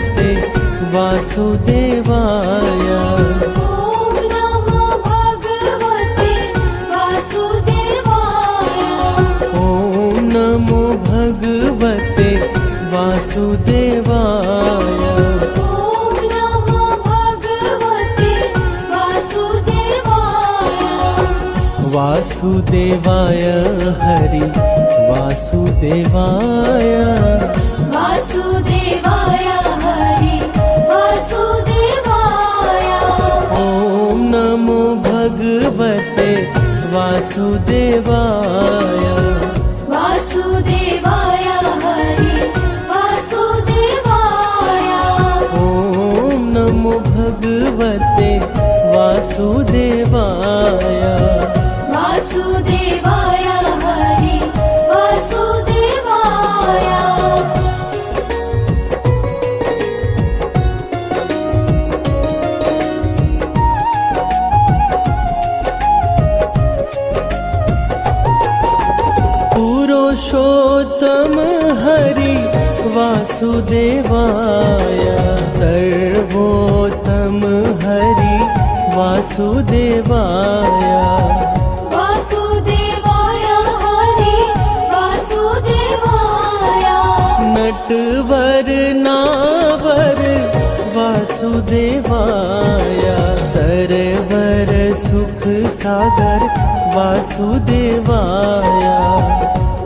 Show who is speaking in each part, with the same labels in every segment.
Speaker 1: भगवते वासुदेवाय।
Speaker 2: ॐ नमो भगवते वासुदेवाय।
Speaker 1: ॐ नमो भगवते वासुदेवाय।
Speaker 2: ॐ नमो भगवते वासुदेवाय।
Speaker 1: वासुदेवाय हरि वासुदेवाय।
Speaker 2: वासुदेवाय हरि वासुदेवाय।
Speaker 1: ॐ नमो भगवते वासुदेवाय।
Speaker 2: वासुदेवाय हरि वासुदेवाय।
Speaker 1: ॐ नमो भगवते वासुदेवाय।
Speaker 2: वासुदेवाय हरि वासुदेवाय।
Speaker 1: पुरुषोत्तम हरि वासुदेवाय। सर्वोत्तम हरि वासुदेवाय।
Speaker 2: वासुदेवाय हरि वासुदेवाय।
Speaker 1: नटवर नावर वासुदेवाय। सरवर सुख सागर वासुदेवाय।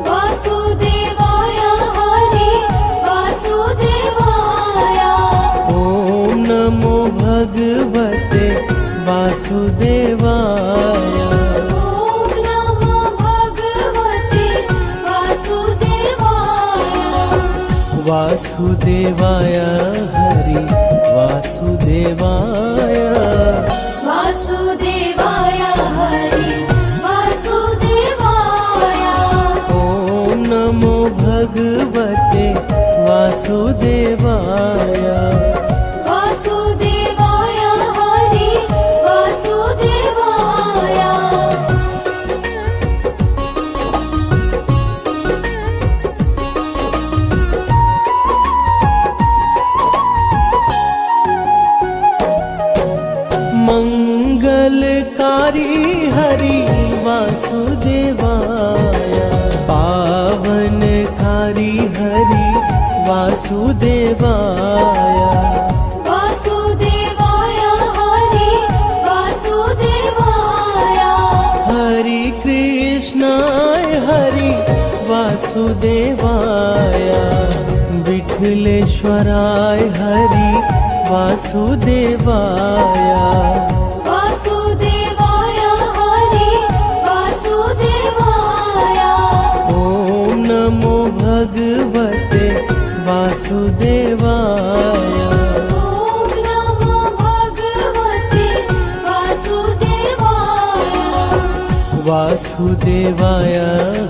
Speaker 2: वासुदेवाय हरि वासुदेवाय।
Speaker 1: ॐ नमो भगवते वासुदेवाय।
Speaker 2: ॐ नमो भगवते वासुदेवाय।
Speaker 1: वासुदेवाय हरि वासुदेवाय।
Speaker 2: वासुदेवाय हरि वासुदेवाय।
Speaker 1: ॐ नमो भगवते वासुदेवाय।
Speaker 2: वासुदेवाय हरि वासुदेवाय।
Speaker 1: मंगलकारी हरि वासुदेवाय। पावनकारी हरि वासुदेवाय।
Speaker 2: वासुदेवाय हरि वासुदेवाय।
Speaker 1: हरि कृष्णाय हरि वासुदेवाय। विठलेश्वराय हरि वासुदेवाय।
Speaker 2: वासुदेवाय हरि वासुदेवाय।
Speaker 1: ॐ नमो भगवते वासुदेवाय।
Speaker 2: ॐ नमो भगवते वासुदेवाय।
Speaker 1: वासुदेवाय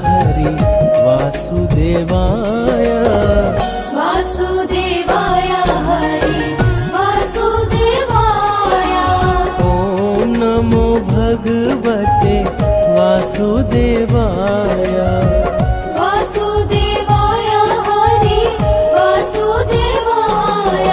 Speaker 1: हरि वासुदेवाय।
Speaker 2: वासुदेवाय हरि वासुदेवाय।
Speaker 1: ॐ नमो भगवते वासुदेवाय।
Speaker 2: वासुदेवाय हरि वासुदेवाय।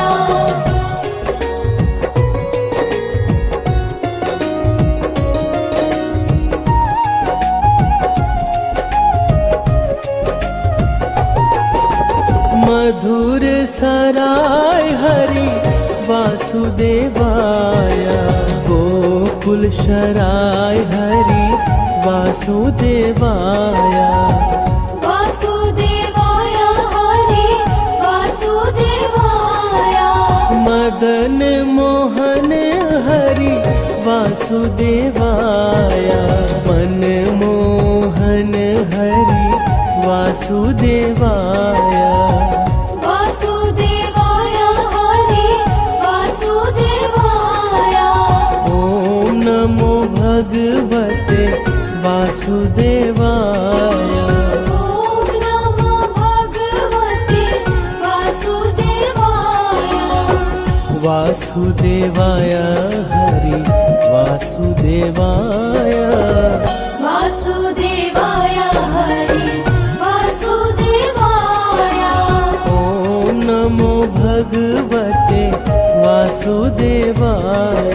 Speaker 1: मधुर सराय हरि वासुदेवाय। गोकुल शराय हरि वासुदेवाय।
Speaker 2: वासुदेवाय हरि वासुदेवाय।
Speaker 1: मदन मोहन हरि वासुदेवाय। मनमोहन हरि वासुदेवाय।
Speaker 2: वासुदेवाय हरि वासुदेवाय।
Speaker 1: ॐ नमो भगवते वासुदेवाय।
Speaker 2: ॐ नमो भगवते वासुदेवाय।
Speaker 1: वासुदेवाय हरि वासुदेवाय।
Speaker 2: वासुदेवाय हरि वासुदेवाय।
Speaker 1: ॐ नमो भगवते वासुदेवाय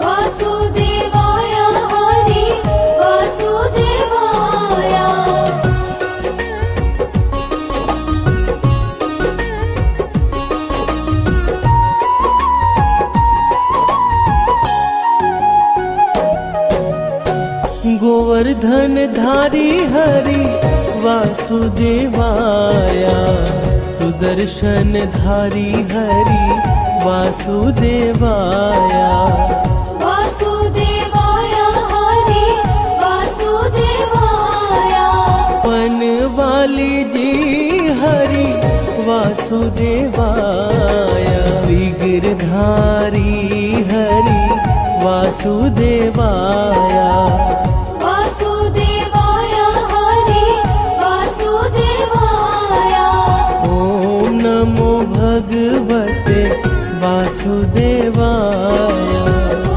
Speaker 2: वासुदेवाय हरि वासुदेवाय
Speaker 1: गोवर्धन धारी हरि वासुदेवाय सुदर्शन धारी हरि वासुदेवाय
Speaker 2: वासुदेवाय हरि वासुदेवाय
Speaker 1: वन वाली जी हरि वासुदेवाय विग्रधारी हरि वासुदेवाय
Speaker 2: वासुदेवाय हरि वासुदेवाय
Speaker 1: ओम नमो भगवते वासुदेवाय
Speaker 2: ॐ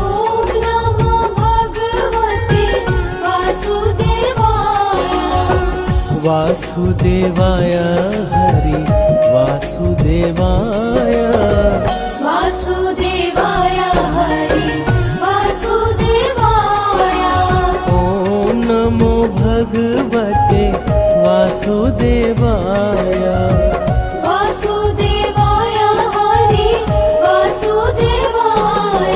Speaker 2: नमो भगवते वासुदेवाय
Speaker 1: वासुदेवाय हरि वासुदेवाय
Speaker 2: वासुदेवाय हरि वासुदेवाय
Speaker 1: ओम नमो भगवते वासुदेवाय
Speaker 2: वासुदेवाय हरि वासुदेवाय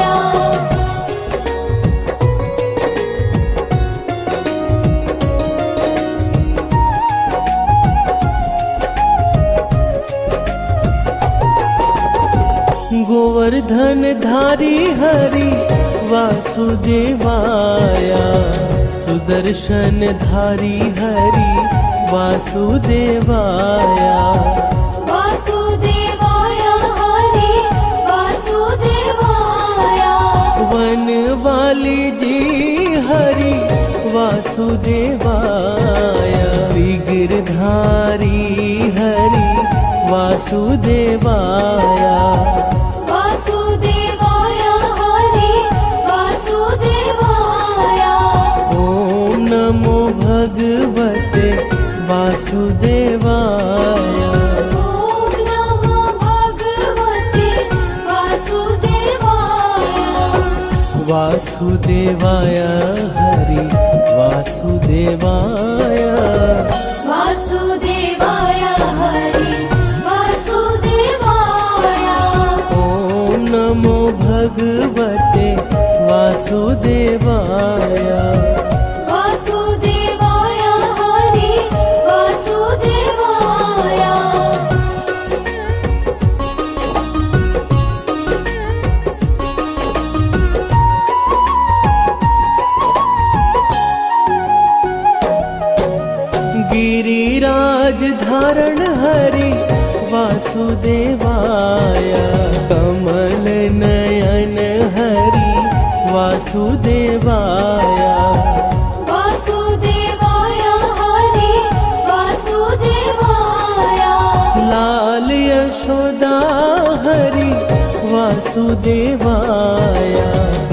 Speaker 1: गोवर्धन धारी हरि वासुदेवाय सुदर्शन धारी हरि वासुदेवाय
Speaker 2: वासुदेवाय हरि वासुदेवाय
Speaker 1: वन वाली जी हरि वासुदेवाय विग्रधारी हरि वासुदेवाय
Speaker 2: वासुदेवाय हरि वासुदेवाय
Speaker 1: ओम नमो भगवते वासुदेवाय
Speaker 2: ॐ नमो भगवते वासुदेवाय
Speaker 1: वासुदेवाय हरि वासुदेवाय
Speaker 2: वासुदेवाय हरि वासुदेवाय
Speaker 1: ओम नमो भगवते वासुदेवाय
Speaker 2: वासुदेवाय हरि वासुदेवाय
Speaker 1: गिरिराज धारण हरि वासुदेवाय कमल नयन हरि वासुदेवाय
Speaker 2: वासुदेवाय हरि वासुदेवाय
Speaker 1: लाल यशोदा हरि वासुदेवाय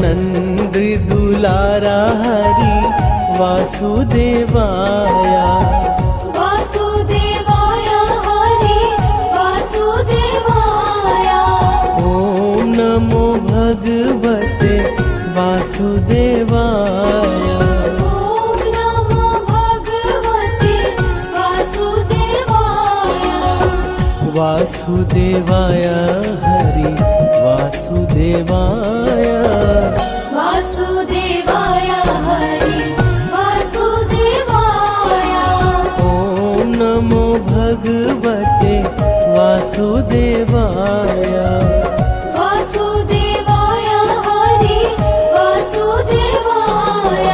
Speaker 1: नंद दुलारा हरि वासुदेवाय
Speaker 2: वासुदेवाय हरि वासुदेवाय
Speaker 1: ओम नमो भगवते वासुदेवाय
Speaker 2: ॐ नमो भगवते वासुदेवाय
Speaker 1: वासुदेवाय हरि वासुदेवाय
Speaker 2: वासुदेवाय हरि वासुदेवाय
Speaker 1: ओम नमो भगवते वासुदेवाय
Speaker 2: वासुदेवाय हरि वासुदेवाय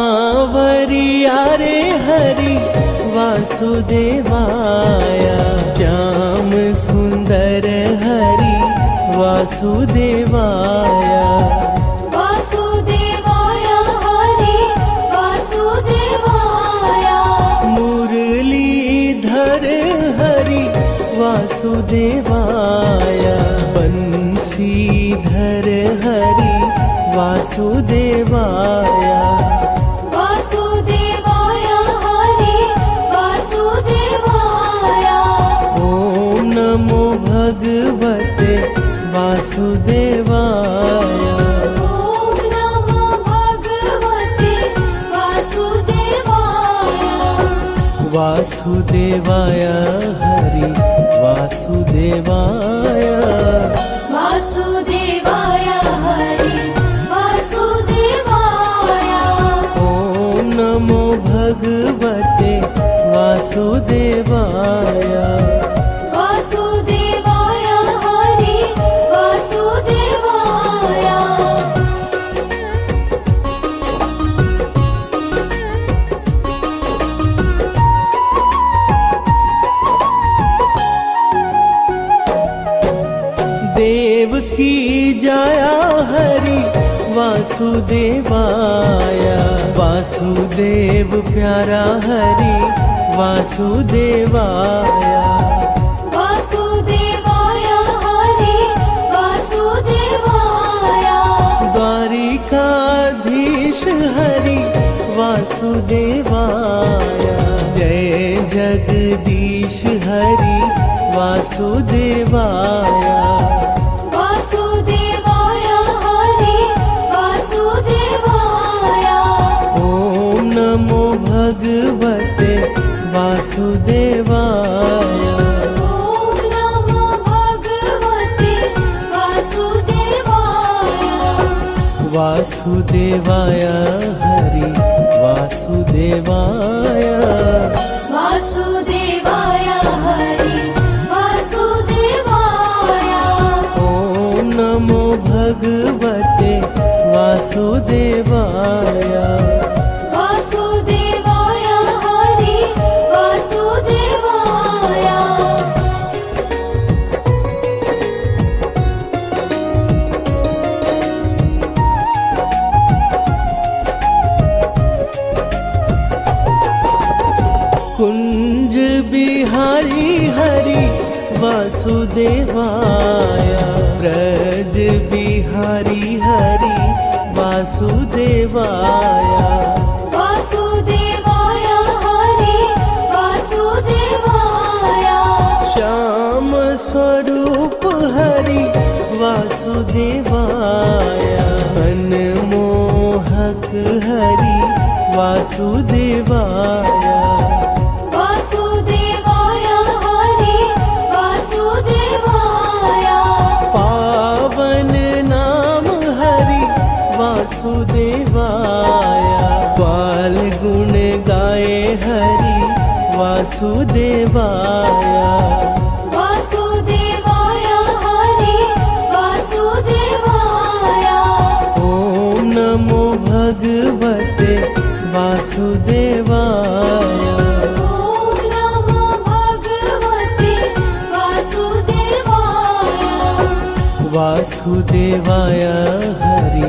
Speaker 1: सांवरिया रे हरि वासुदेवाय श्याम सुंदर हरि वासुदेवाय
Speaker 2: वासुदेवाय हरि वासुदेवाय
Speaker 1: मुरलीधर हरि वासुदेवाय बंसीधर हरि वासुदेवाय
Speaker 2: वासुदेवाय हरि वासुदेवाय
Speaker 1: ॐ नमो भगवते वासुदेवाय
Speaker 2: ॐ नमो भगवते वासुदेवाय
Speaker 1: वासुदेवाय हरि वासुदेवाय
Speaker 2: वासुदेवाय हरि वासुदेवाय
Speaker 1: ॐ नमो भगवते वासुदेवाय
Speaker 2: वासुदेवाय हरि वासुदेवाय
Speaker 1: देव की जाया हरि वासुदेवाय वासुदेव प्यारा हरि वासुदेवाय
Speaker 2: वासुदेवाय हरि वासुदेवाय
Speaker 1: द्वारिकाधीश हरि वासुदेवाय जय जगदीश हरि वासुदेवाय
Speaker 2: वासुदेवाय हरि वासुदेवाय
Speaker 1: ॐ नमो भगवते वासुदेवाय
Speaker 2: ॐ नमो भगवते वासुदेवाय
Speaker 1: वासुदेवाय हरि वासुदेवाय
Speaker 2: वासुदेवाय हरि वासुदेवाय
Speaker 1: ॐ नमो भगवते वासुदेवाय
Speaker 2: वासुदेवाय हरि वासुदेवाय
Speaker 1: कुंज बिहारी हरि वासुदेवाय ब्रज बिहारी हरि वासुदेवाय
Speaker 2: वासुदेवाय हरि वासुदेवाय
Speaker 1: श्याम स्वरूप हरि वासुदेवाय मनमोहक हरि वासुदेवाय
Speaker 2: वासुदेवाय हरि वासुदेवाय
Speaker 1: पावन नाम हरि वासुदेवाय ग्वाल गुण गाए हरि वासुदेवाय
Speaker 2: वासुदेवाय हरि वासुदेवाय
Speaker 1: ॐ नमो भगवते वासुदेवाय
Speaker 2: ॐ नमो भगवते वासुदेवाय
Speaker 1: वासुदेवाय हरि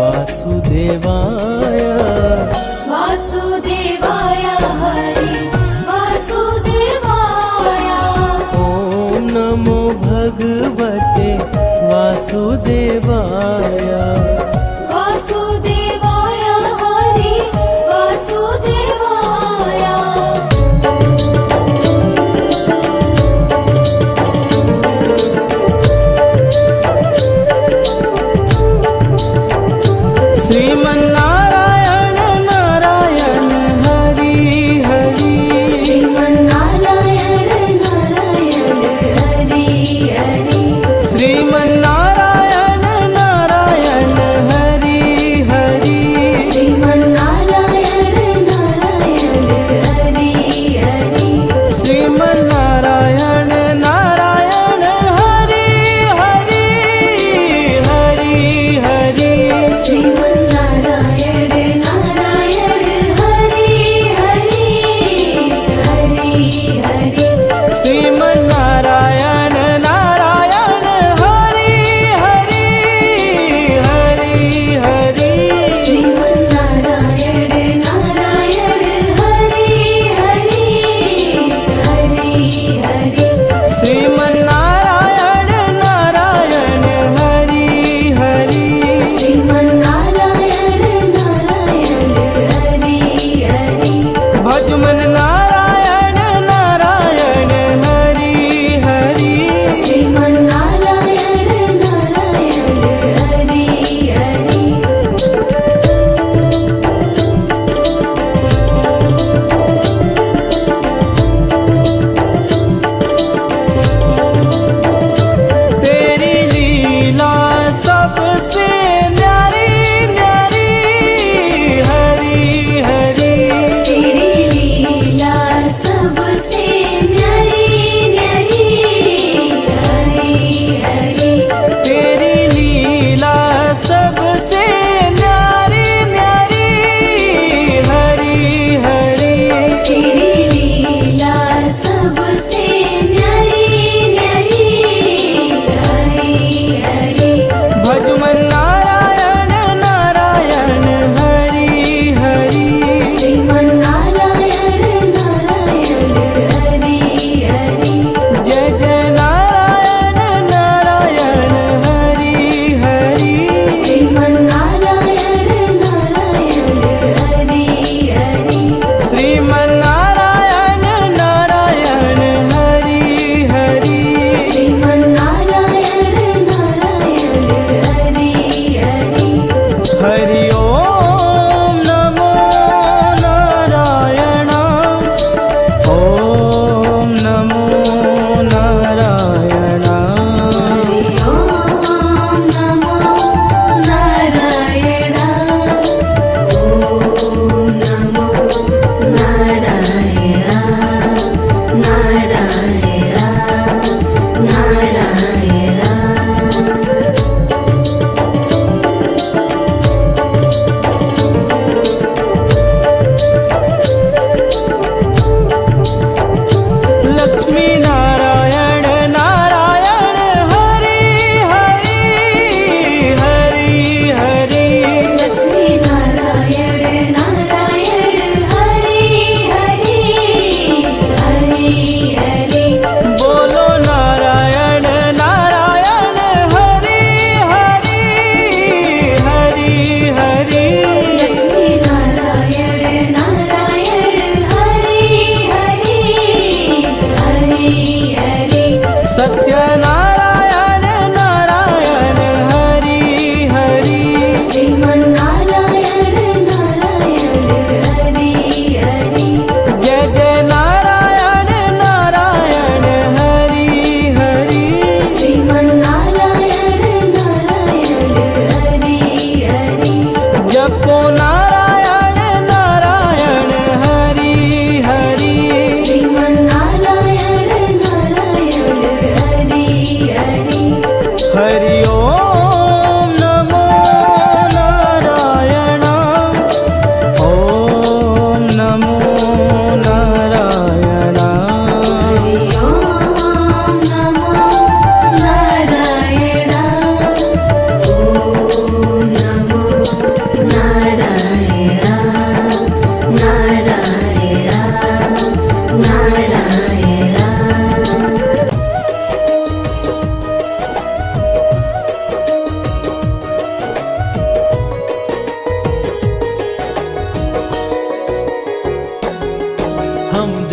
Speaker 1: वासुदेवाय
Speaker 2: वासुदेवाय हरि वासुदेवाय
Speaker 1: ॐ नमो भगवते वासुदेवाय
Speaker 2: वासुदेवाय हरि वासुदेवाय
Speaker 1: श्रीमन्नारायण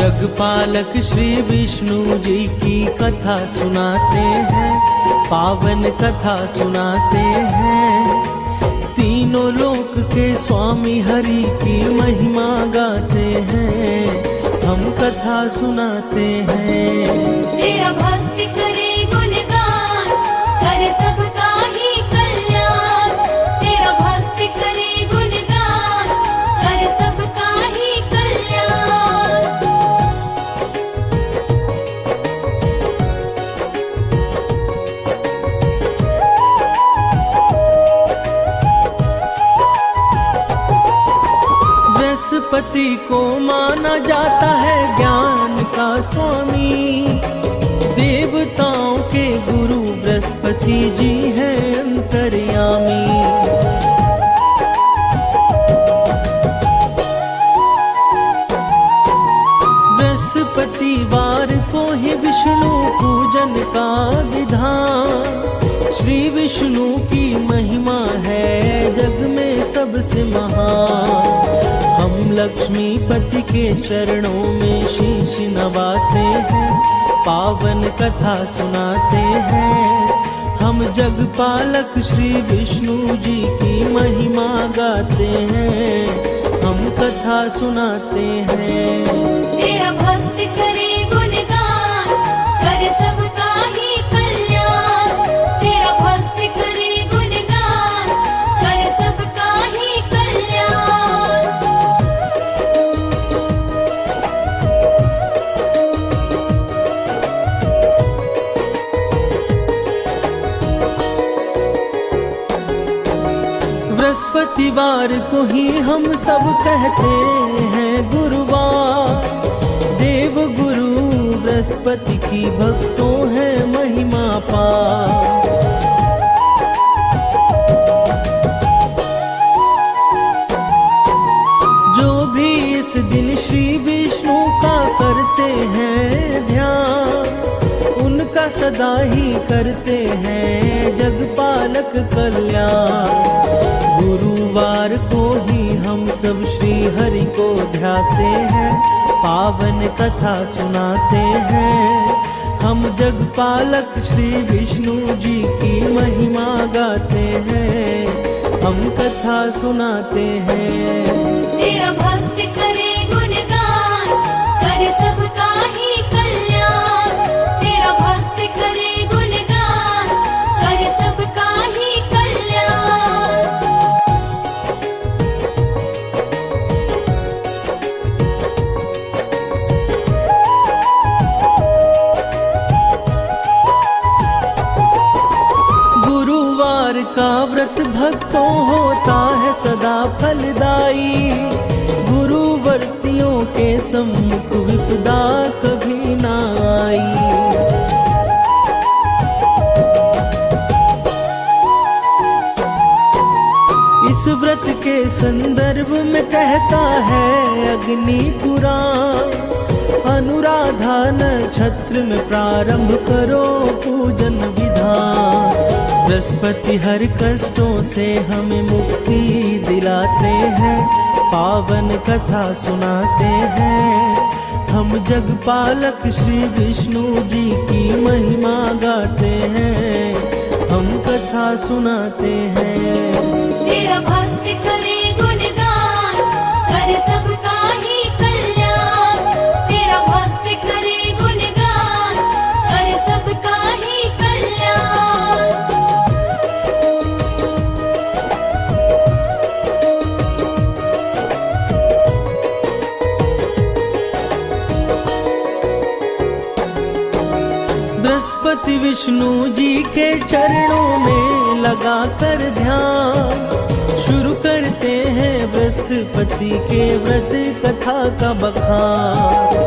Speaker 1: जगपालक श्री विष्णु जी की कथा सुनाते हैं, पावन कथा सुनाते हैं। तीनों लोक के स्वामी हरि की महिमा गाते हैं, हम कथा सुनाते हैं।
Speaker 2: तेरा भक्त करे गुणगान, करे सबका ही कल्याण। तेरा भक्त करे गुणगान, करे सबका ही कल्याण।
Speaker 1: बृहस्पति को माना जाता है ज्ञान का स्वामी, देवताओं के गुरु बृहस्पति जी हैं अंतर्यामी। बृहस्पतिवार को ही विष्णु पूजन का विधान, श्री विष्णु की महिमा है जग में सबसे महान। हम लक्ष्मीपति के चरणों में शीश नवाते हैं, पावन कथा सुनाते हैं। हम जगपालक श्री विष्णु जी की महिमा गाते हैं, हम कथा सुनाते हैं।
Speaker 2: तेरा भक्त करे गुणगान, करे सबका ही कल्याण। तेरा भक्त करे गुणगान, करे सबका ही कल्याण।
Speaker 1: बृहस्पतिवार को ही हम सब कहते हैं गुरुवार, देव गुरु बृहस्पति की भक्तों है महिमा पार। जो भी इस दिन श्री विष्णु का करते हैं ध्यान, उनका सदा ही करते हैं जगपालक कल्याण। गुरुवार को ही हम सब श्री हरि को ध्याते हैं, पावन कथा सुनाते हैं। हम जगपालक श्री विष्णु जी की महिमा गाते हैं, हम कथा सुनाते हैं।
Speaker 2: तेरा भक्त करे गुणगान, करे सबका ही कल्याण। तेरा भक्त करे गुणगान, करे सबका ही कल्याण।
Speaker 1: गुरुवार का व्रत भक्तों होता है सदा फलदायी, गुरुवर्तियों के सम्मुख विपदा कभी ना आई। इस व्रत के संदर्भ में कहता है अग्नि पुराण, अनुराधा नक्षत्र में प्रारंभ करो पूजन विधान। बृहस्पति हर कष्टों से हमें मुक्ति दिलाते हैं, पावन कथा सुनाते हैं। हम जगपालक श्री विष्णु जी की महिमा गाते हैं, हम कथा सुनाते हैं।
Speaker 2: तेरा भक्त करे गुणगान, करे सबका ही कल्याण। तेरा भक्त करे गुणगान, करे सबका ही कल्याण।
Speaker 1: बृहस्पति विष्णु जी के चरणों में लगाकर ध्यान, शुरू करते हैं बृहस्पति के व्रत कथा का बखान।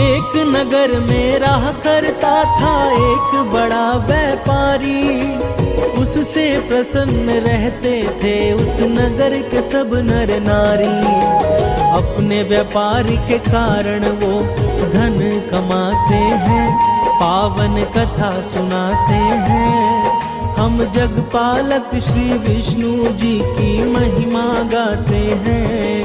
Speaker 1: एक नगर में रहा करता था एक बड़ा व्यापारी, उससे प्रसन्न रहते थे उस नगर के सब नर नारी। अपने व्यापार के कारण वो धन कमाते हैं, पावन कथा सुनाते हैं। हम जगपालक श्री विष्णु जी की महिमा गाते हैं,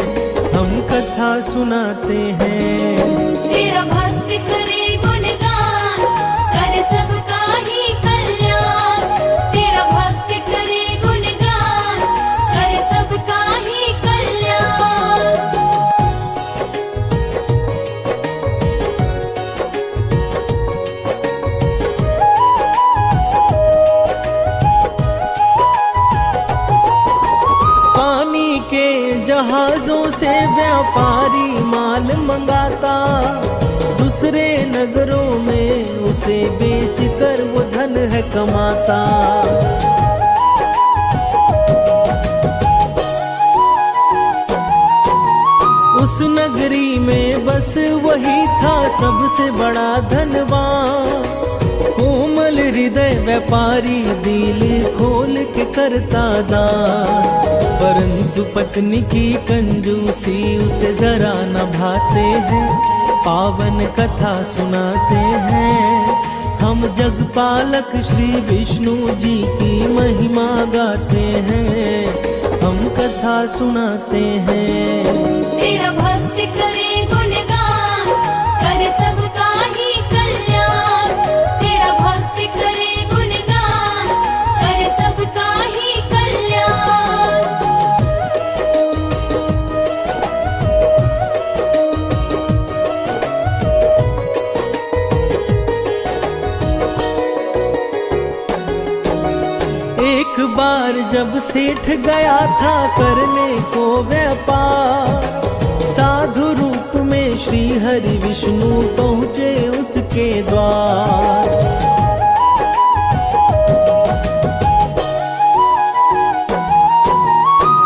Speaker 1: हम कथा सुनाते हैं।
Speaker 2: तेरा भक्त करे गुणगान, करे सबका ही कल्याण। तेरा भक्त करे गुणगान, करे सबका ही कल्याण।
Speaker 1: पानी के जहाजों से व्यापारी माल मंगाता, दूसरे नगरों में उसे बेचकर वो धन है कमाता। उस नगरी में बस वही था सबसे बड़ा धनवान, कोमल हृदय व्यापारी दिल खोल के करता दान। परंतु पत्नी की कंजूसी उसे जरा न भाते हैं, पावन कथा सुनाते हैं। हम जगपालक श्री विष्णु जी की महिमा गाते हैं, हम कथा सुनाते हैं।
Speaker 2: तेरा भक्त करे गुणगान, करे सबका ही कल्याण। तेरा भक्त करे गुणगान, करे सबका ही कल्याण।
Speaker 1: एक बार जब सेठ गया था करने को व्यापार, साधु रूप में श्री हरि विष्णु पहुँचे उसके द्वार।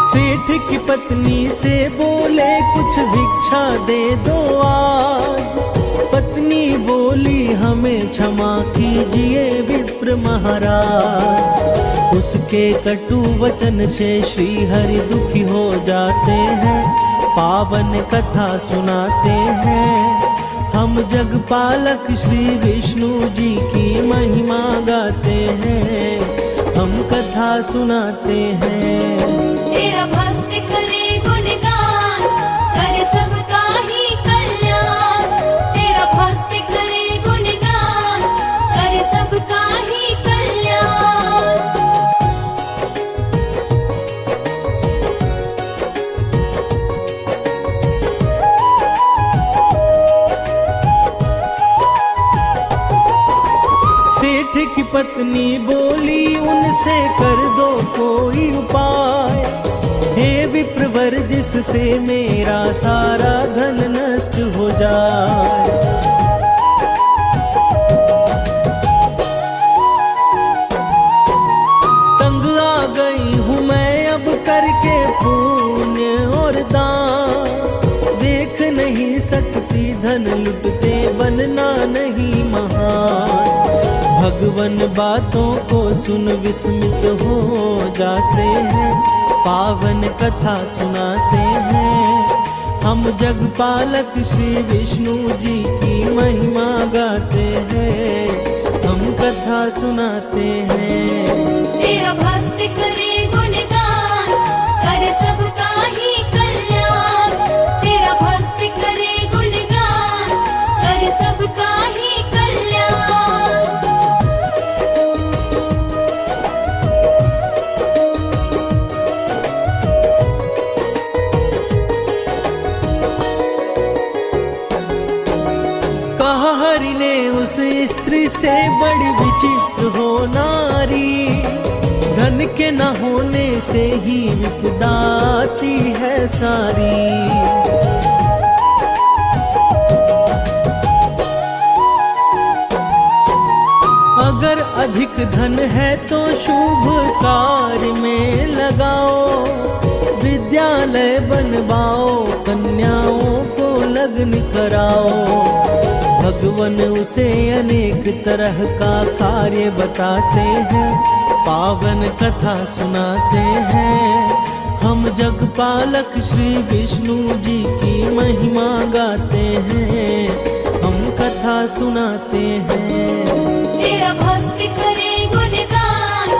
Speaker 1: सेठ की पत्नी से बोले कुछ भिक्षा दे दो आज। पत्नी बोली हमें क्षमा कीजिए विप्र महाराज। उसके कटु वचन से श्री हरि दुखी हो जाते हैं, पावन कथा सुनाते हैं। हम जगपालक श्री विष्णु जी की महिमा गाते हैं, हम कथा सुनाते हैं।
Speaker 2: तेरा भक्त करे गुणगान, करे सबका ही कल्याण। तेरा भक्त करे गुणगान, करे सबका ही कल्याण।
Speaker 1: सेठ की पत्नी बोली उनसे कर दो कोई उपाय, हे विप्रवर जिससे मेरा सारा धन नष्ट हो जाए। तंग आ गई हूँ मैं अब करके पुण्य और दान, देख नहीं सकती धन लुटते बनना नहीं महान। भगवन बातों को सुन विस्मित हो जाते हैं, पावन कथा सुनाते हैं। हम जगपालक श्री विष्णु जी की महिमा गाते हैं, हम कथा सुनाते हैं।
Speaker 2: तेरा भक्त करे गुणगान, करे सबका ही कल्याण। तेरा भक्त करे गुणगान, करे सबका ही कल्याण।
Speaker 1: कहा हरि ने उस स्त्री से बड़ी विचित्र हो नारी, धन के न होने से ही विपदा आती है सारी। अगर अधिक धन है तो शुभ कार्य में लगाओ, विद्यालय बनवाओ, कन्याओं को लग्न कराओ। भगवन उसे अनेक तरह का कार्य बताते हैं, पावन कथा सुनाते हैं। हम जगपालक श्री विष्णु जी की महिमा गाते हैं, हम कथा सुनाते हैं।
Speaker 2: तेरा भक्त करे गुणगान,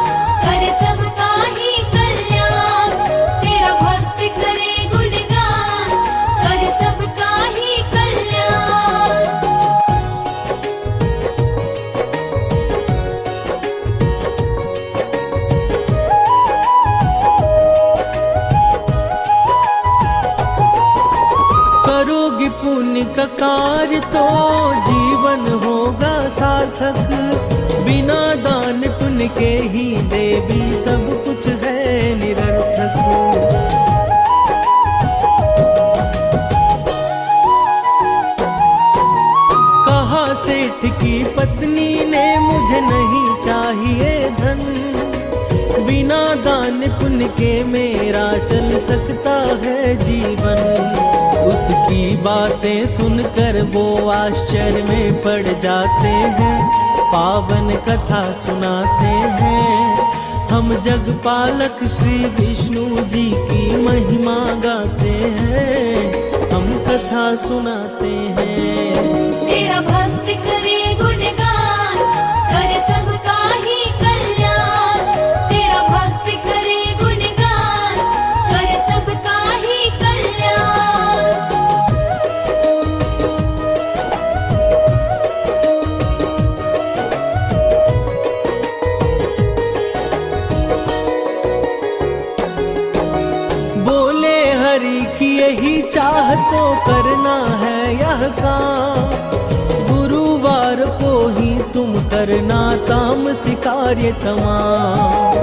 Speaker 1: का कार्य तो जीवन होगा सार्थक। बिना दान पुण्य के ही देवी सब कुछ है निरर्थक। कहा सेठ की पत्नी ने मुझे नहीं चाहिए धन, बिना दान पुण्य के मेरा चल सकता है जीवन। उसकी बातें सुनकर वो आश्चर्य में पड़ जाते हैं, पावन कथा सुनाते हैं। हम जगपालक श्री विष्णु जी की महिमा गाते हैं, हम कथा सुनाते हैं।
Speaker 2: तेरा भक्त करे गुणगान, करे सबका ही कल्याण। तेरा भक्त करे गुणगान, करे सबका ही कल्याण।
Speaker 1: बोले हरि की यही चाह तो करना है यह काम। गुरुवार को ही तुम करना तामसी कार्य तमाम।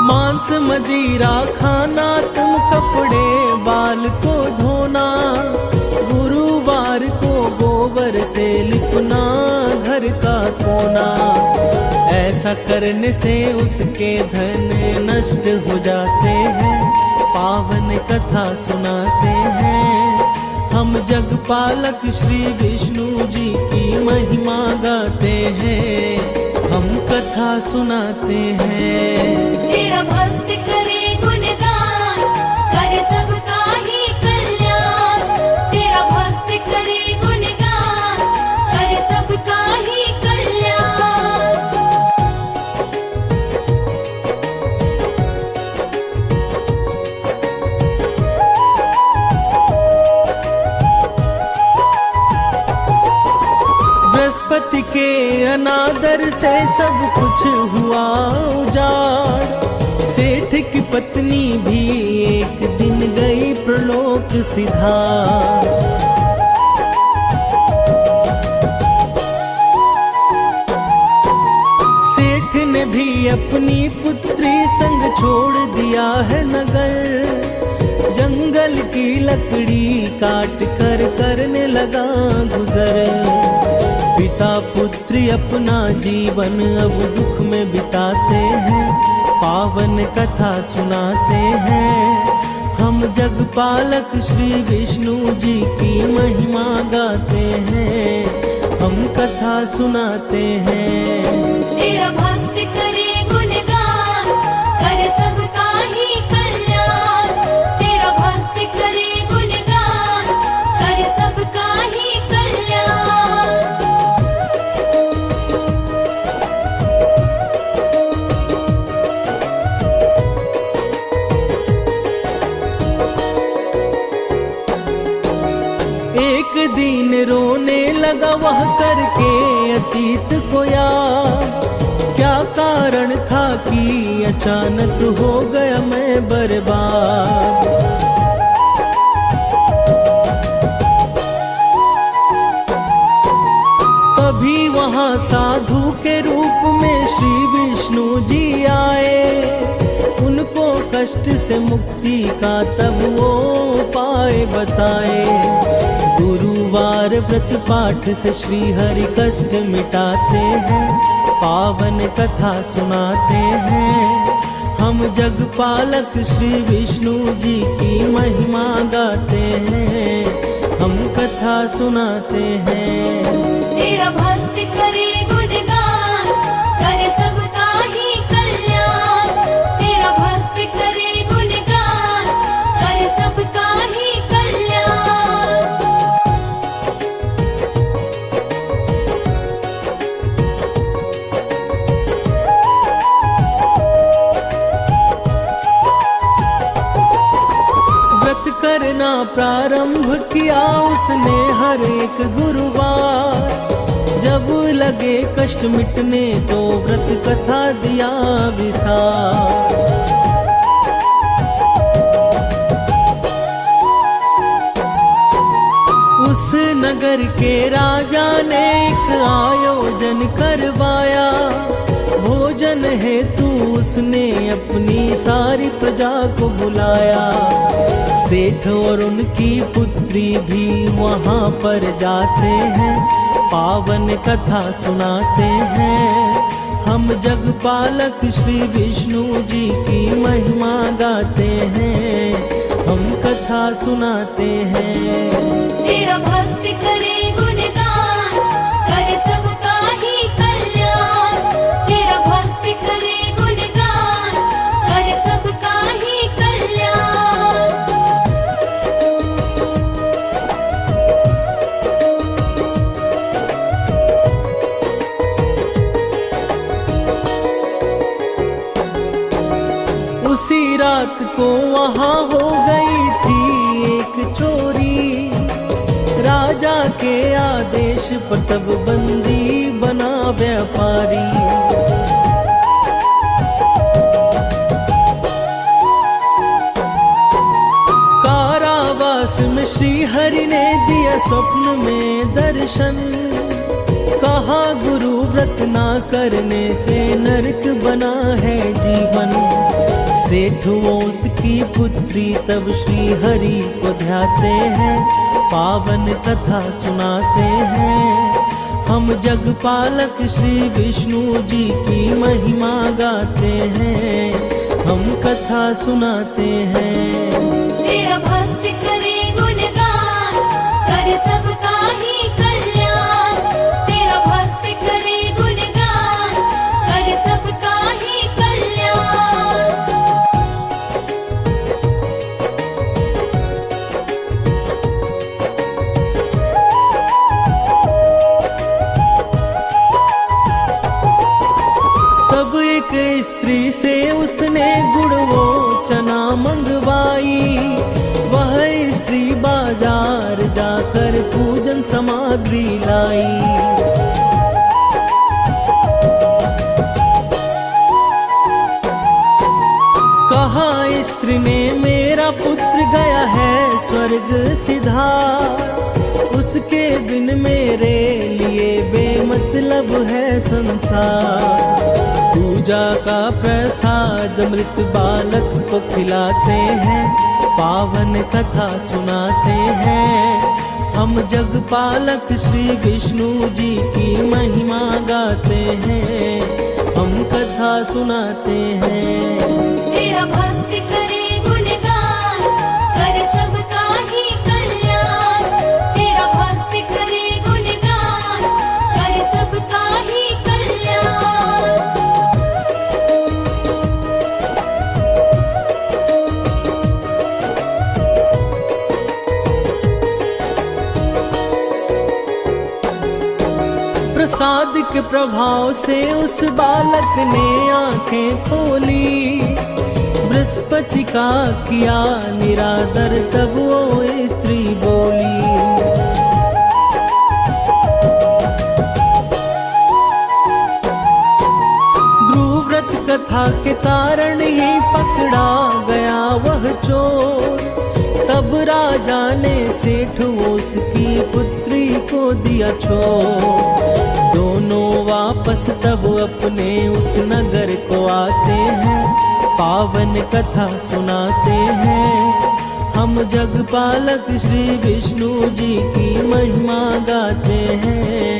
Speaker 1: मांस मदिरा खाना, तुम कपड़े बाल को धोना। गुरुवार को गोबर से लिपना घर का कोना। ऐसा करने से उसके धन नष्ट हो जाते हैं, पावन कथा सुनाते हैं। हम जगपालक श्री विष्णु जी की महिमा गाते हैं, हम कथा सुनाते हैं।
Speaker 2: तेरा भक्त करे गुणगान, करे सबका ही कल्याण। तेरा भक्त करे गुणगान, करे सबका ही कल्याण।
Speaker 1: बृहस्पति के अनादर से सब कुछ हुआ उजाड़। सेठ की पत्नी भी एक दिन गई प्रलोक सिधार। सेठ ने भी अपनी पुत्री संग छोड़ दिया है नगर। जंगल की लकड़ी काट कर करने लगा गुजर। पिता पुत्री अपना जीवन अब दुख में बिताते हैं, पावन कथा सुनाते हैं। हम जगपालक श्री विष्णु जी की महिमा गाते हैं, हम कथा सुनाते हैं।
Speaker 2: तेरा भक्त करे गुणगान, करे सबका ही कल्याण। तेरा भक्त करे गुणगान, करे सबका ही कल्याण।
Speaker 1: एक दिन रोने लगा वह करके अतीत को याद। क्या कारण था कि अचानक हो गया मैं बर्बाद। तभी वहां साधु के रूप में श्री विष्णु जी आए। उनको कष्ट से मुक्ति का तब वो उपाय बताए। गुरुवार व्रत पाठ से श्री हरि कष्ट मिटाते हैं, पावन कथा सुनाते हैं। हम जगपालक श्री विष्णु जी की महिमा गाते हैं, हम कथा सुनाते हैं।
Speaker 2: तेरा भक्त करे गुणगान, करे सबका ही कल्याण। तेरा भक्त करे गुणगान, करे सबका ही कल्याण।
Speaker 1: व्रत करना प्रारंभ किया उसने हर एक गुरुवार। जब लगे कष्ट मिटने तो व्रत कथा दिया विसार। उस नगर के राजा ने एक आयोजन करवाया। भोजन हेतु उसने अपनी सारी प्रजा को बुलाया। सेठ और उनकी पुत्री भी वहाँ पर जाते हैं, पावन कथा सुनाते हैं। हम जगपालक श्री विष्णु जी की महिमा गाते हैं, हम कथा सुनाते हैं।
Speaker 2: तेरा भक्त करे गुणगान, करे सबका ही कल्याण। तेरा भक्त करे गुणगान, करे सबका ही कल्याण।
Speaker 1: उसी रात को वहाँ हो गई थी एक चोरी। राजा के आदेश पर तब बंदी बना व्यापारी। कारावास में श्री हरि ने दिया स्वप्न में दर्शन। कहा गुरु व्रत ना करने से नरक बना है जीवन। सेठ उसकी पुत्री तब श्री हरि को ध्याते हैं, पावन कथा सुनाते हैं। हम जगपालक श्री विष्णु जी की महिमा गाते हैं, हम कथा सुनाते हैं।
Speaker 2: तेरा भक्त करे गुणगान, करे सबका ही कल्याण। तेरा भक्त करे गुणगान, करे सबका ही कल्याण।
Speaker 1: तब एक स्त्री से उसने गुड़ वो चना मंगवाई। वह स्त्री बाजार जाकर पूजन सामग्री लाई। कहा स्त्री ने मेरा पुत्र गया है स्वर्ग सिधार। उसके बिन मेरे लिए बेमतलब है संसार। पूजा का प्रसाद मृत बालक को खिलाते हैं, पावन कथा सुनाते हैं। हम जगपालक श्री विष्णु जी की महिमा गाते हैं, हम कथा सुनाते हैं।
Speaker 2: तेरा भक्त करे गुणगान, करे सबका ही कल्याण। तेरा भक्त करे गुणगान, करे सबका ही कल्याण।
Speaker 1: प्रसाद के प्रभाव से उस बालक ने आंखें खोली। बृहस्पति का किया निरादर तब वो स्त्री बोली। गुरुव्रत कथा के कारण ही पकड़ा गया वह चोर। तब राजा ने सेठ उसकी पुत्री को दिया छोड़। दोनों वापस तब अपने उस नगर को आते हैं, पावन कथा सुनाते हैं। हम जगपालक श्री विष्णु जी की महिमा गाते हैं,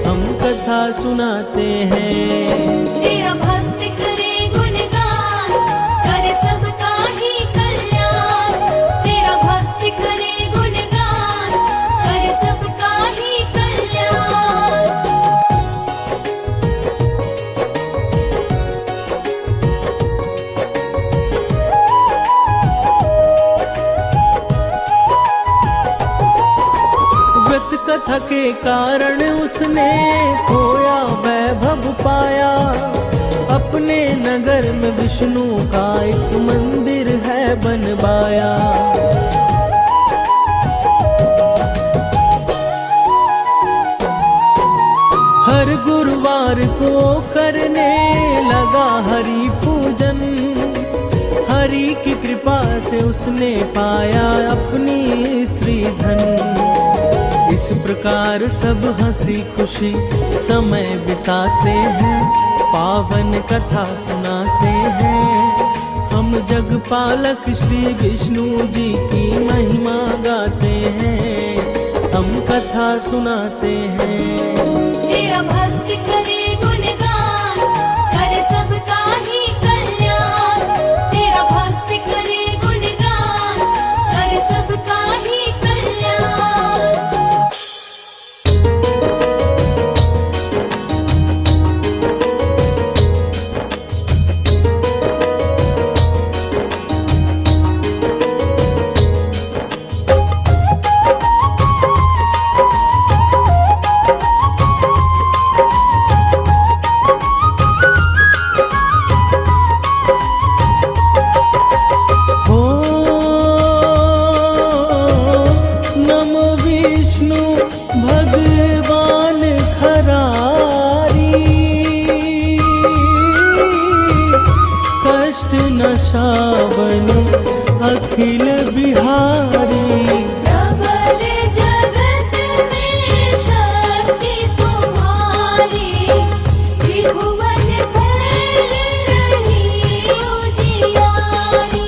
Speaker 1: हम कथा सुनाते हैं।
Speaker 2: तेरा भक्त करे गुणगान, करे सबका ही कल्याण। तेरा भक्त करे गुणगान, करे सबका ही कल्याण।
Speaker 1: व्रत कथा के कारण उसने खोया वैभव पाया। अपने नगर में विष्णु का एक मंदिर है बनवाया। हर गुरुवार को करने लगा हरि पूजन। हरि की कृपा से उसने पाया अपनी स्त्री धन। प्रकार सब हंसी खुशी समय बिताते हैं, पावन कथा सुनाते हैं। हम जगपालक श्री विष्णु जी की महिमा गाते हैं, हम कथा सुनाते हैं।
Speaker 2: तेरा भक्त करे गुणगान, करे सबका ही कल्याण। तेरा भक्त करे गुणगान, करे सबका ही कल्याण।
Speaker 1: भगवान खरारी, कष्ट नशावन अखिल बिहारी।
Speaker 2: प्रबल जगत में शक्ति तुम्हारी, त्रिभुवन फैल रही उजियारी।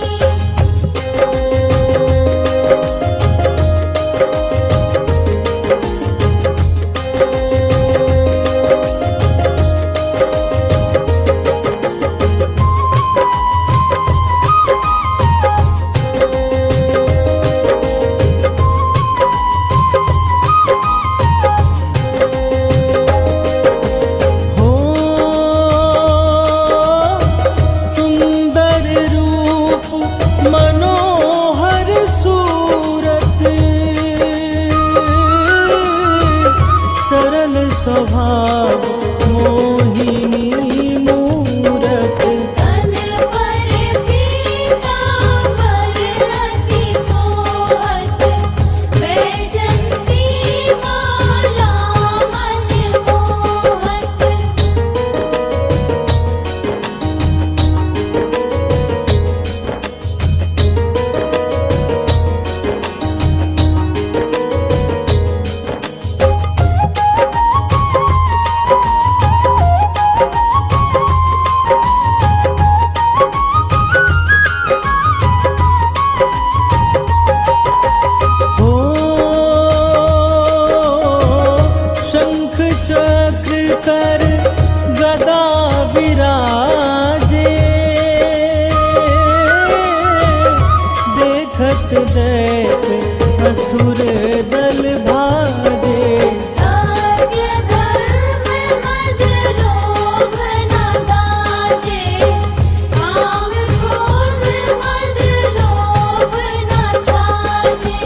Speaker 1: मनोहर सूरत, सरल स्वभाव मोहिनी मूरत।
Speaker 2: तन पर पीतांबर अति सोहत, वैजंती माला मन मोहत।
Speaker 1: शंख चक्र कर गदा विराजे, देखत दैत असुर दल भाजे।
Speaker 2: सत्य धर्म मद लोभ न गाजे, काम क्रोध मद लोभ न छाजे।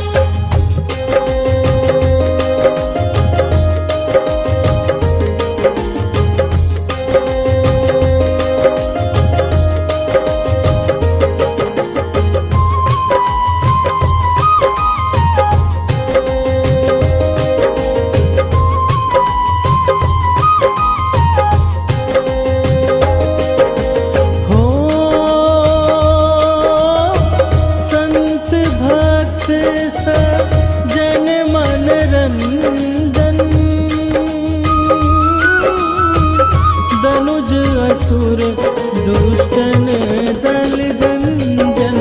Speaker 2: जन मन रंजन, दनुज असुर दुष्टन दल दंजन।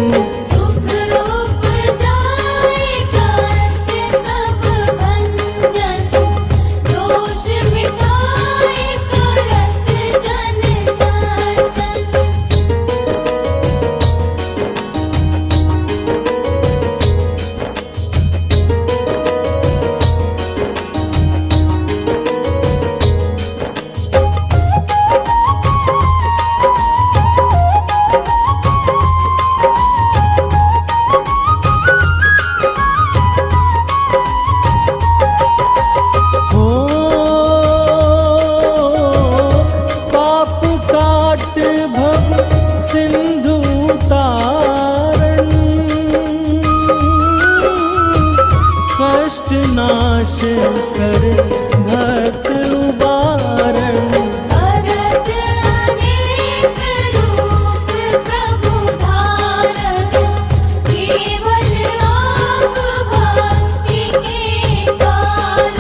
Speaker 2: सुख उपजाए कष्ट सब भंजन, दोष मिटाए करत जन सज्जन।
Speaker 1: नाश कर भक्त उबारण।
Speaker 2: करत अनेक रूप प्रभु धारण, केवल आप भक्ति के कारण।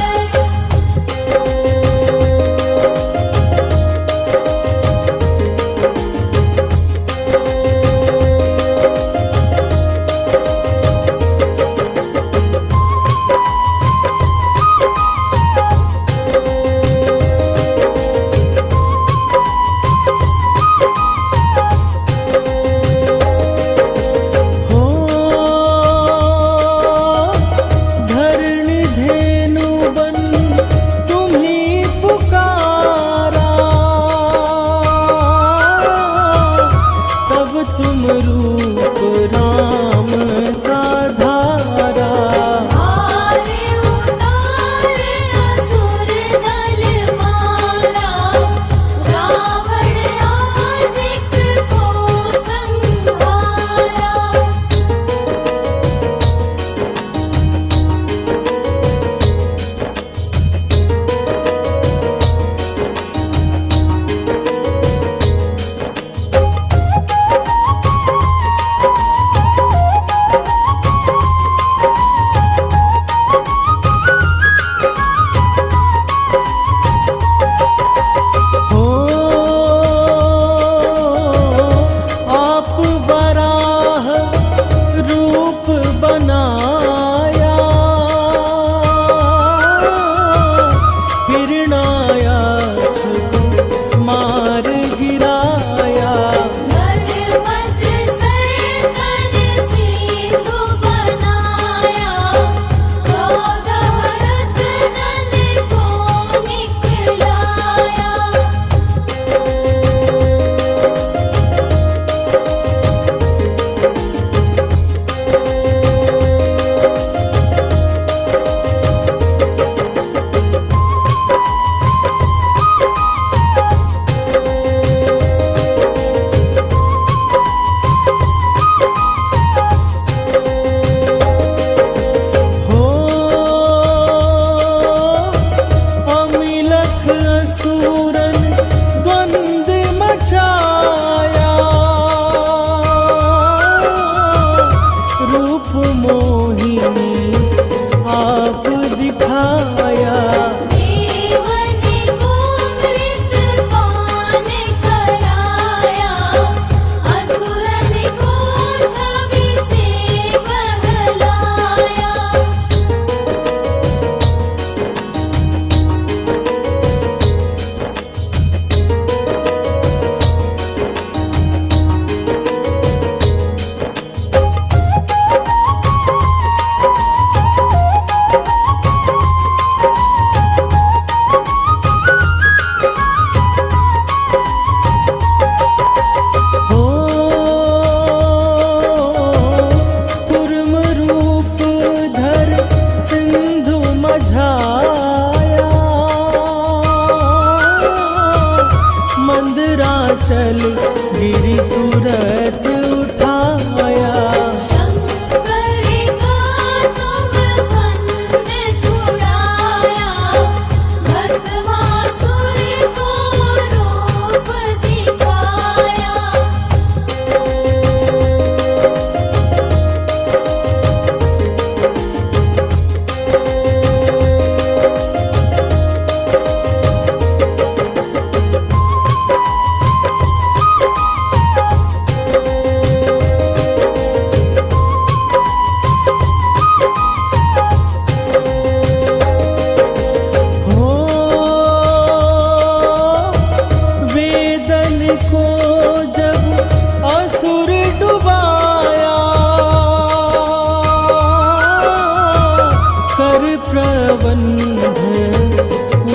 Speaker 1: और प्रबंध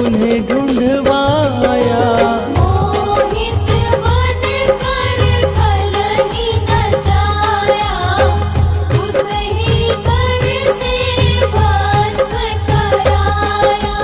Speaker 1: उन्हें ढूंढवाया।
Speaker 2: मोहित बन कर खलहि नचाया, उस ही कर से भस्म कराया।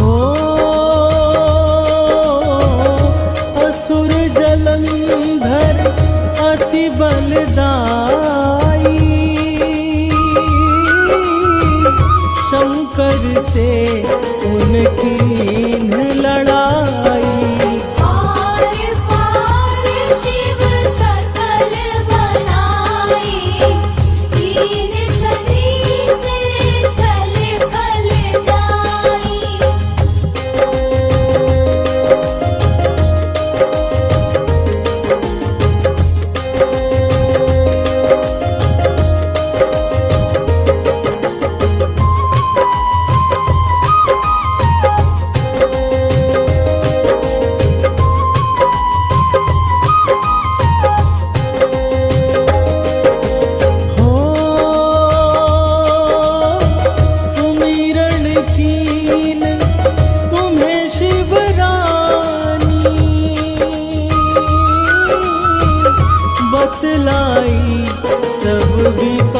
Speaker 1: हो असुर जलंधर अति बलदाई, शंकर से उनकी लड़ाई।
Speaker 2: आर पार शिव सकल बनाई, दीन सती से छल खल जाई।
Speaker 1: हो सुमिरन कीन तुम्हें शिवरानी, बतलाई सब विपत्ति